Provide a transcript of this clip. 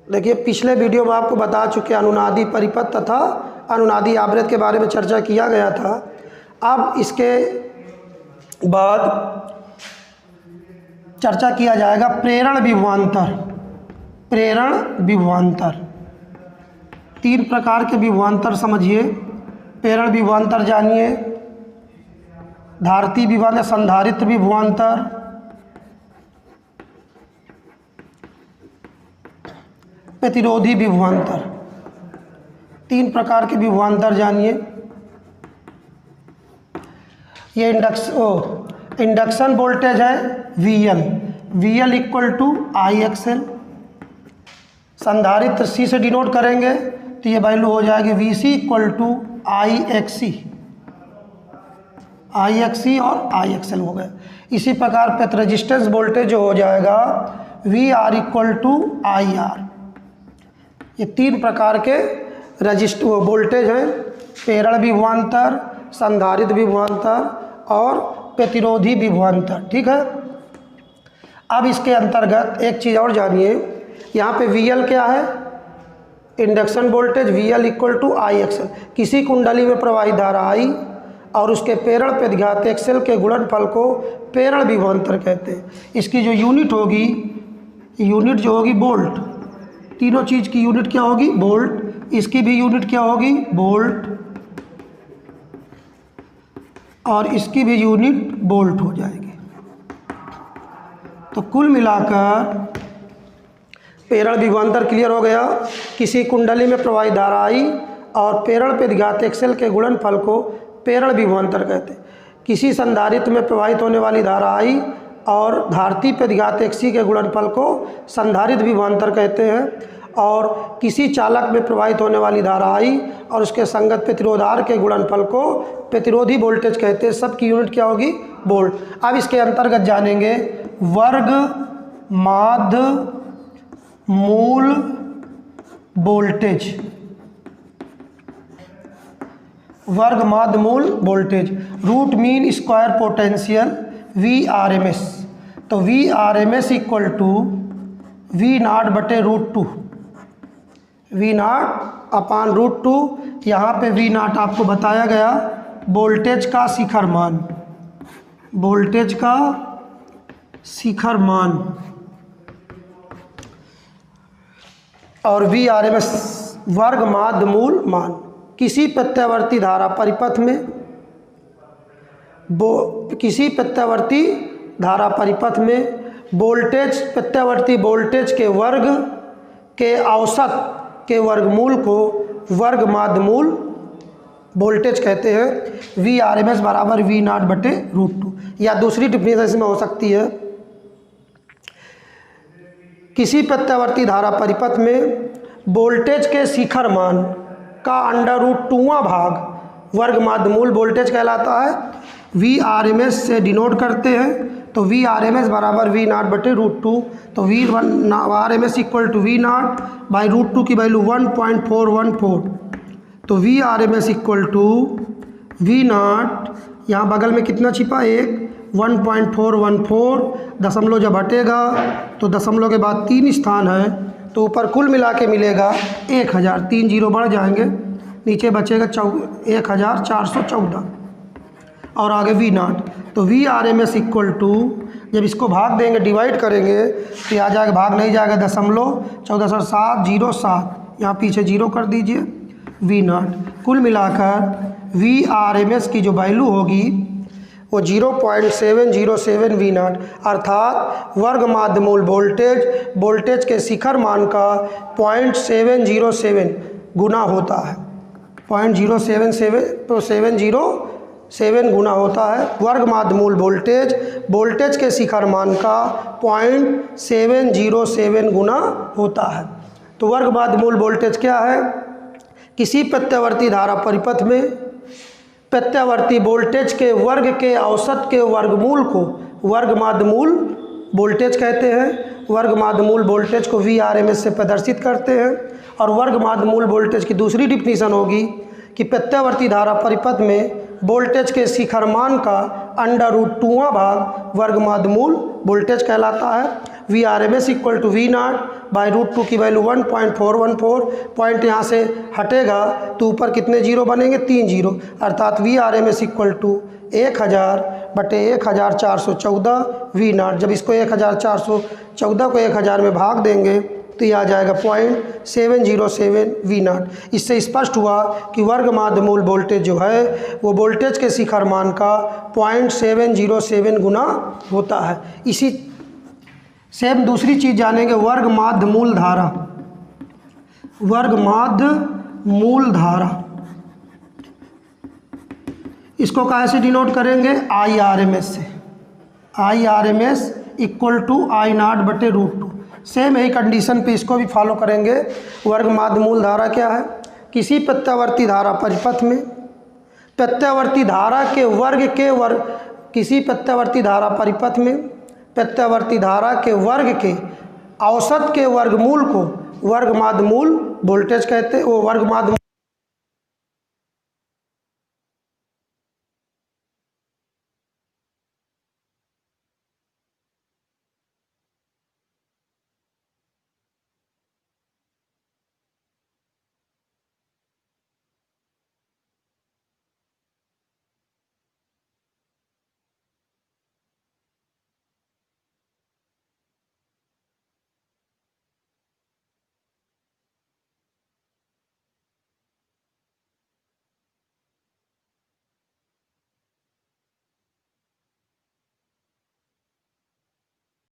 देखिए पिछले वीडियो में आपको बता चुके अनुनादी परिपथ तथा अनुनादी आवृत्त के बारे में चर्चा किया गया था। अब इसके बाद चर्चा किया जाएगा प्रेरण विभवांतर। प्रेरण विभवांतर, तीन प्रकार के विभवांतर समझिए। प्रेरण विभवांतर जानिए, धारती विभवांतर, संधारित्र विभवांतर, प्रतिरोधी विभवांतर। तीन प्रकार के विभवांतर जानिए। ये इंडक्शन वोल्टेज है VL इक्वल टू IXL। संधारित्र C से डिनोट करेंगे तो ये वैल्यू हो जाएगी VC इक्वल टू IXC और IXL हो गए। इसी प्रकार प्रतिरोध रेजिस्टेंस वोल्टेज जो हो जाएगा VR इक्वल टू IR। ये तीन प्रकार के वोल्टेज हैं, प्रेरण विभवांतर, संधारित्र विभवांतर और प्रतिरोधी विभवांतर। ठीक है। अब इसके अंतर्गत एक चीज़ और जानिए, यहाँ पे VL क्या है, induction voltage VL equal to IXL। किसी कुंडली में प्रवाहित धारा I और उसके प्रेरण प्रतिघात XL के गुणनफल को प्रेरण विभवांतर कहते हैं। इसकी जो यूनिट होगी, यूनिट जो होगी वोल्ट। तीनों चीज़ की यूनिट क्या होगी, वोल्ट। इसकी भी यूनिट क्या होगी, वोल्ट, और इसकी भी यूनिट वोल्ट हो जाएगी। तो कुल मिलाकर प्रेरण विभवांतर क्लियर हो गया। किसी कुंडली में प्रवाहित धारा I और प्रेरण प्रतिघात XL के गुणनफल को प्रेरण विभवांतर कहते हैं। किसी संधारित्र में प्रवाहित होने वाली धारा I और धारती प्रतिघात XC के गुणनफल को संधारित्र विभवांतर कहते हैं। और किसी चालक में प्रवाहित होने वाली धारा I और उसके संगत प्रतिरोध R के गुणनफल को प्रतिरोधी वोल्टेज कहते हैं। सब की यूनिट क्या होगी, वोल्ट। अब इसके अंतर्गत जानेंगे वर्ग माध्य मूल वोल्टेज। वर्ग माध्य मूल voltage, root mean square potential VRMS। तो VRMS इक्वल टू V0 बटे √2, V0 अपान √2। यहाँ पे V0 आपको बताया गया वोल्टेज का शिखर मान, वोल्टेज का शिखर मान, और VRMS वर्ग माध्य मूल मान। किसी प्रत्यावर्ती धारा परिपथ में किसी प्रत्यावर्ती धारा परिपथ में वोल्टेज, प्रत्यावर्ती वोल्टेज के वर्ग के औसत के वर्गमूल को वर्ग माध्य मूल वोल्टेज कहते हैं। VRMS बराबर V0 बटे √2। या दूसरी डिफिनेशन इसमें हो सकती है, किसी प्रत्यावर्ती धारा परिपथ में वोल्टेज के शिखर मान का √2वां भाग वर्ग माध्य मूल वोल्टेज कहलाता है। VRMS से डिनोट करते हैं, तो VRMS बराबर V0 बटे √2। तो VRMS equal to V0 by √2 की वैल्यू 1.414। तो VRMS इक्वल टू V0, यहाँ बगल में कितना छिपा, 1.414। दशमलव जब हटेगा तो दशमलव के बाद 3 स्थान है, तो ऊपर कुल मिला के मिलेगा 1000। 3 जीरो बढ़ जाएंगे, नीचे बचेगा 1414 और आगे V0। तो VRMS इक्वल टू, जब इसको भाग देंगे, डिवाइड करेंगे, तो आ जाएगा, भाग नहीं जाएगा, दशमलव 14,707, यहाँ पीछे जीरो कर दीजिए, V0। कुल मिलाकर VRMS की जो वैल्यू होगी वो 0.707 V0, अर्थात वर्ग माध्य मूल वोल्टेज के शिखर मान का 0.707 गुना होता है। 0.0707 गुना होता है वर्ग माध्य मूल वोल्टेज के शिखर मान का 0.707 गुना होता है। तो वर्ग माध्य मूल वोल्टेज क्या है, किसी प्रत्यावर्ती धारा परिपथ में प्रत्यावर्ती वोल्टेज के वर्ग के औसत के वर्गमूल को वर्ग माध्य मूल वोल्टेज कहते हैं। वर्ग माध्य मूल वोल्टेज को VRMS से प्रदर्शित करते हैं। और वर्ग माध्य मूल वोल्टेज की दूसरी डिफिनीशन होगी कि प्रत्यावर्ती धारा परिपथ में वोल्टेज के शिखर मान का √2वां भाग वर्ग माध्य मूल वोल्टेज कहलाता है। V R M S equal to V naught by root 2 की वैल्यू 1.414, पॉइंट यहाँ से हटेगा तो ऊपर कितने जीरो बनेंगे, 3 जीरो, अर्थात V R M S equal to 1000 बटे 1414 वी नॉट। जब इसको 1414 को 1000 में भाग देंगे तो ये आ जाएगा 0.707 वी नॉट। इससे स्पष्ट हुआ कि वर्ग माध्य मूल वोल्टेज जो है वो वोल्टेज के शिखर मान का 0.707 गुना होता है। इसी सेम दूसरी चीज़ जानेंगे, वर्ग माध्य मूल धारा। वर्ग माध्य मूल धारा इसको कैसे डिनोट करेंगे, आई आर एम एस से। I R M S equal to I naught बटे रूट 2। सेम यही कंडीशन पे इसको भी फॉलो करेंगे। वर्ग माध्य मूल धारा क्या है, किसी प्रत्यावर्ती धारा परिपथ में प्रत्यावर्ती धारा के वर्ग किसी प्रत्यावर्ती धारा परिपथ में प्रत्यावर्ती धारा के वर्ग के औसत के वर्गमूल को वर्ग माध्य मूल वोल्टेज कहते हैं, वो वर्ग माध्य